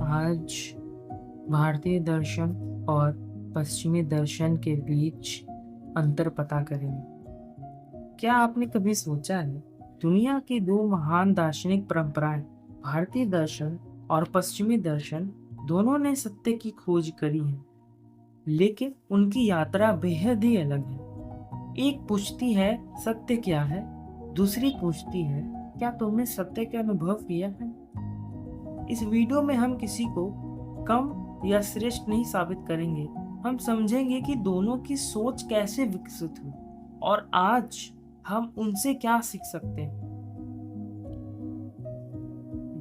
आज भारतीय दर्शन और पश्चिमी दर्शन के बीच अंतर पता करेंगे। क्या आपने कभी सोचा है, दुनिया की दो महान दार्शनिक परंपराएं भारतीय दर्शन और पश्चिमी दर्शन दोनों ने सत्य की खोज करी है, लेकिन उनकी यात्रा बेहद ही अलग है। एक पूछती है सत्य क्या है, दूसरी पूछती है क्या तुमने सत्य का अनुभव किया है। इस वीडियो में हम किसी को कम या श्रेष्ठ नहीं साबित करेंगे। हम समझेंगे कि दोनों की सोच कैसे विकसित हुई और आज हम उनसे क्या सीख सकते हैं।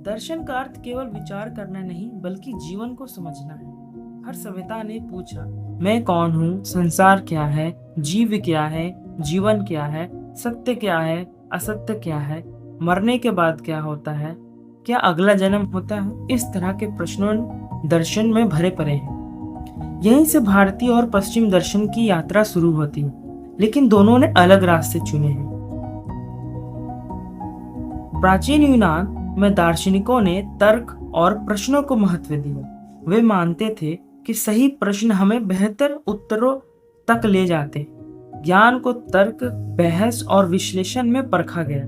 दर्शन का अर्थ केवल विचार करना नहीं, बल्कि जीवन को समझना है। हर सभ्यता ने पूछा, मैं कौन हूँ, संसार क्या है, जीव क्या है, जीवन क्या है, सत्य क्या है, असत्य क्या है, मरने के बाद क्या होता है, क्या अगला जन्म होता है। इस तरह के प्रश्नों दर्शन में भरे पड़े हैं। यहीं से भारतीय और पश्चिम दर्शन की यात्रा शुरू होती है, लेकिन दोनों ने अलग रास्ते चुने हैं। प्राचीन यूनान में दार्शनिकों ने तर्क और प्रश्नों को महत्व दिया। वे मानते थे कि सही प्रश्न हमें बेहतर उत्तरों तक ले जाते। ज्ञान को तर्क, बहस और विश्लेषण में परखा गया।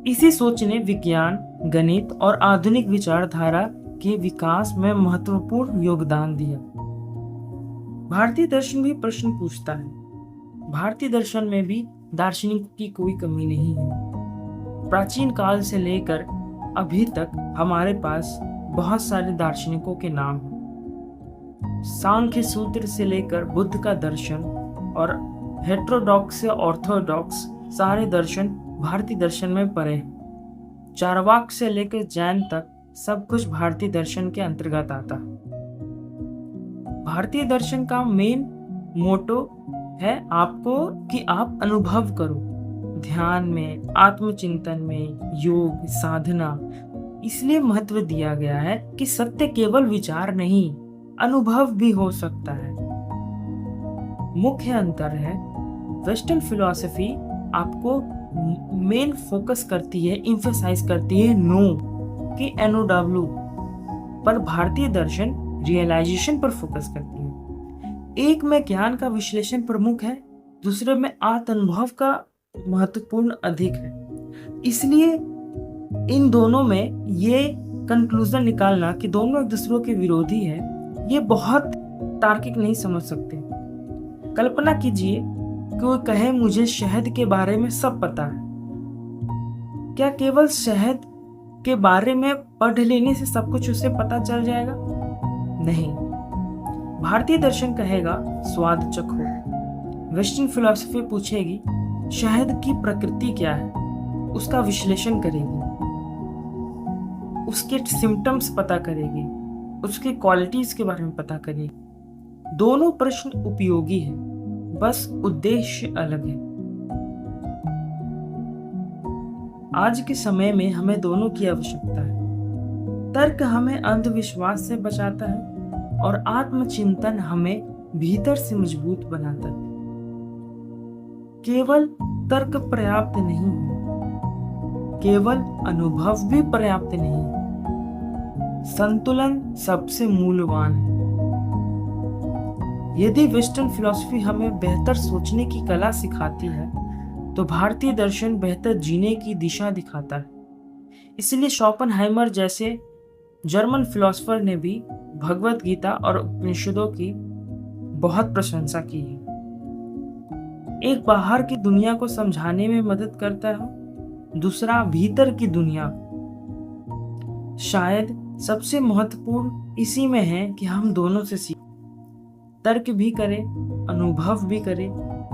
इसी सोच ने विज्ञान, गणित और आधुनिक विचारधारा के विकास में महत्वपूर्ण योगदान दिया। भारतीय दर्शन भी प्रश्न पूछता है। भारतीय दर्शन में भी दार्शनिक की कोई कमी नहीं है। प्राचीन काल से लेकर अभी तक हमारे पास बहुत सारे दार्शनिकों के नाम हैं। सांख्य सूत्र से लेकर बुद्ध का दर्शन और हेटेरोडॉक्स से ऑर्थोडॉक्स सारे दर्शन भारतीय दर्शन में पड़े हैं। चारवाक से लेकर जैन तक सब कुछ भारतीय दर्शन के अंतर्गत आता है। भारतीय दर्शन का मेन मोटो है आपको कि आप अनुभव करो, ध्यान में, आत्मचिंतन में, योग, साधना। इसलिए महत्व दिया गया है कि सत्य केवल विचार नहीं, अनुभव भी हो सकता है। मुख्य अंतर है, वेस्टर्न फिलॉसफी आपको मेन फोकस करती है, इम्फेसाइज करती है नो कि NOW, पर भारतीय दर्शन रियलाइजेशन पर फोकस करती है। एक में ज्ञान का विश्लेषण प्रमुख है, दूसरे में आत्मानुभव का महत्वपूर्ण अधिक है। इसलिए इन दोनों में ये कंक्लूजन निकालना कि दोनों एक दूसरे के विरोधी है, ये बहुत तार्किक नहीं समझ सकते। कल्पना कीजिए कोई कहे मुझे शहद के बारे में सब पता है। क्या केवल शहद के बारे में पढ़ लेने से सब कुछ उसे पता चल जाएगा? नहीं। भारतीय दर्शन कहेगा स्वाद चखो। वेस्टर्न फिलॉसफी पूछेगी शहद की प्रकृति क्या है, उसका विश्लेषण करेगी, उसके सिम्टम्स पता करेगी, उसके क्वालिटीज के बारे में पता करेगी। दोनों प्रश्न उपयोगी है, बस उद्देश्य अलग है। आज के समय में हमें दोनों की आवश्यकता है। तर्क हमें अंधविश्वास से बचाता है और आत्मचिंतन हमें भीतर से मजबूत बनाता है। केवल तर्क पर्याप्त नहीं है, केवल अनुभव भी पर्याप्त नहीं है। संतुलन सबसे मूल्यवान है। यदि वेस्टर्न फिलॉसफी हमें बेहतर सोचने की कला सिखाती है, तो भारतीय दर्शन बेहतर जीने की दिशा दिखाता है। इसलिए शोपेनहाइमर जैसे जर्मन फिलोसोफर ने भी भगवत गीता और उपनिषदों की बहुत प्रशंसा की है। एक बाहर की दुनिया को समझाने में मदद करता है, दूसरा भीतर की दुनिया। शायद सबसे महत्वपूर्ण इसी में है कि हम दोनों से सीखें, तर्क भी करें, अनुभव भी करें,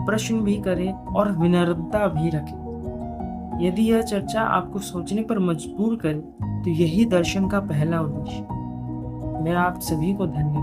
प्रश्न भी करें और विनम्रता भी रखें। यदि यह चर्चा आपको सोचने पर मजबूर करे, तो यही दर्शन का पहला उद्देश्य। मेरा आप सभी को धन्यवाद।